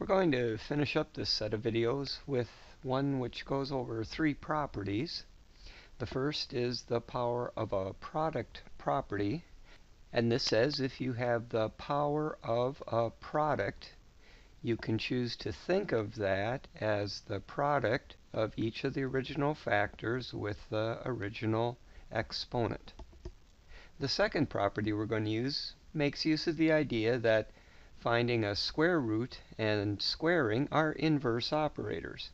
We're going to finish up this set of videos with one which goes over three properties. The first is the power of a product property, and this says if you have the power of a product, you can choose to think of that as the product of each of the original factors with the original exponent. The second property we're going to use makes use of the idea that finding a square root and squaring are inverse operators.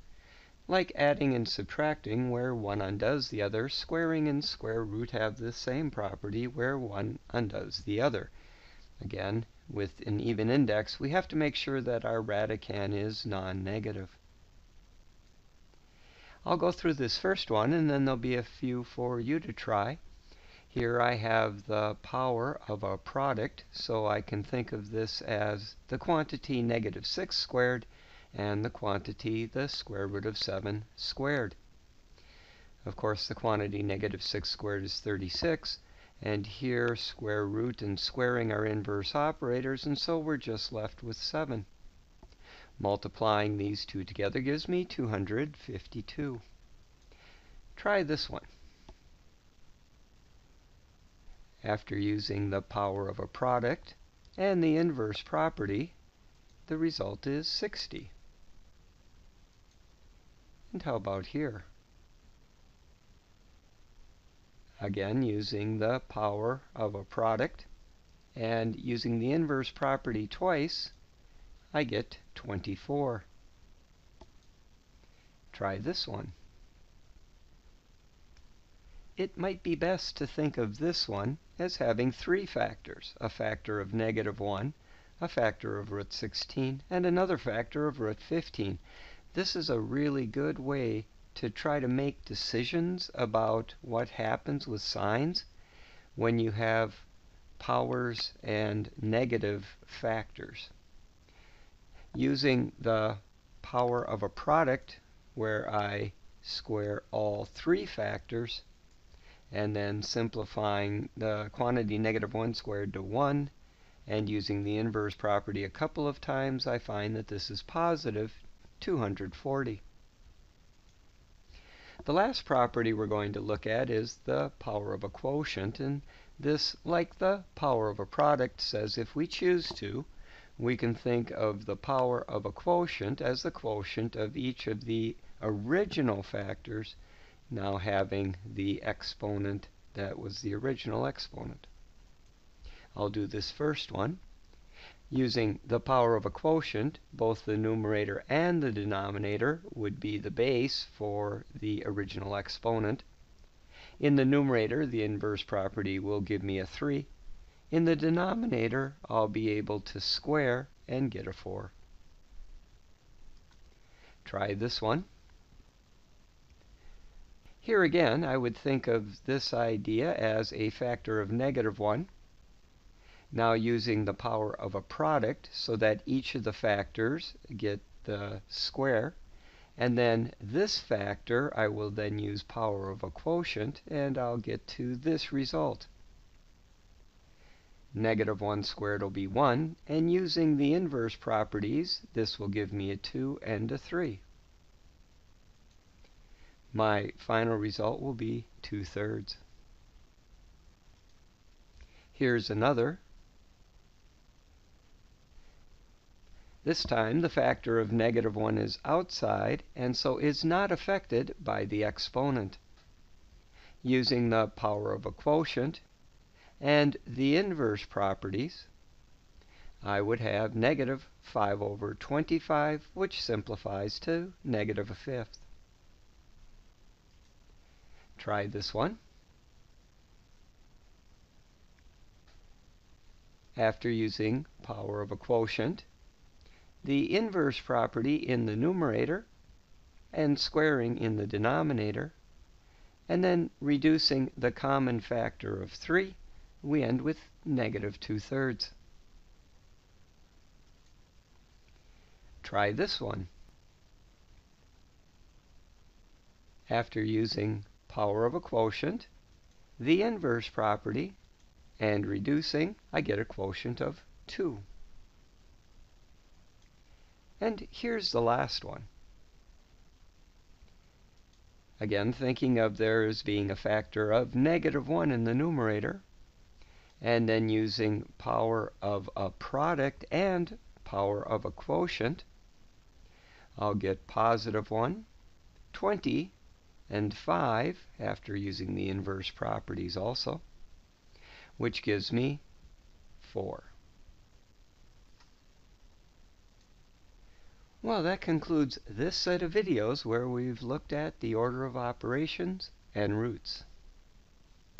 Like adding and subtracting, where one undoes the other, squaring and square root have the same property where one undoes the other. Again, with an even index, we have to make sure that our radicand is non-negative. I'll go through this first one, and then there'll be a few for you to try. Here I have the power of a product, so I can think of this as the quantity -6 squared and the quantity the square root of 7 squared. Of course, the quantity -6 squared is 36, and here square root and squaring are inverse operators, and so we're just left with 7. Multiplying these two together gives me 252. Try this one. After using the power of a product and the inverse property, the result is 60. And how about here? Again, using the power of a product and using the inverse property twice, I get 24. Try this one. It might be best to think of this one as having three factors: a factor of -1, a factor of root 16, and another factor of root 15. This is a really good way to try to make decisions about what happens with signs when you have powers and negative factors. Using the power of a product, where I square all three factors, and then simplifying the quantity -1 squared to 1, and using the inverse property a couple of times, I find that this is positive 240. The last property we're going to look at is the power of a quotient, and this, like the power of a product, says if we choose to, we can think of the power of a quotient as the quotient of each of the original factors now having the exponent that was the original exponent. I'll do this first one. Using the power of a quotient, both the numerator and the denominator would be the base for the original exponent. In the numerator, the inverse property will give me a 3. In the denominator, I'll be able to square and get a 4. Try this one. Here again, I would think of this idea as a factor of -1. Now using the power of a product so that each of the factors get the square, and then this factor I will then use power of a quotient, and I'll get to this result. -1 squared will be 1, and using the inverse properties, this will give me a 2 and a 3. My final result will be 2/3. Here's another. This time the factor of -1 is outside, and so is not affected by the exponent. Using the power of a quotient and the inverse properties, I would have -5/25, which simplifies to -1/5. Try this one. After using power of a quotient, the inverse property in the numerator, and squaring in the denominator, and then reducing the common factor of 3, we end with -2/3. Try this one. After using power of a quotient, the inverse property, and reducing, I get a quotient of 2. And here's the last one. Again, thinking of there as being a factor of -1 in the numerator, and then using power of a product and power of a quotient, I'll get +1, 20, and 5 after using the inverse properties also, which gives me 4. Well, that concludes this set of videos where we've looked at the order of operations and roots.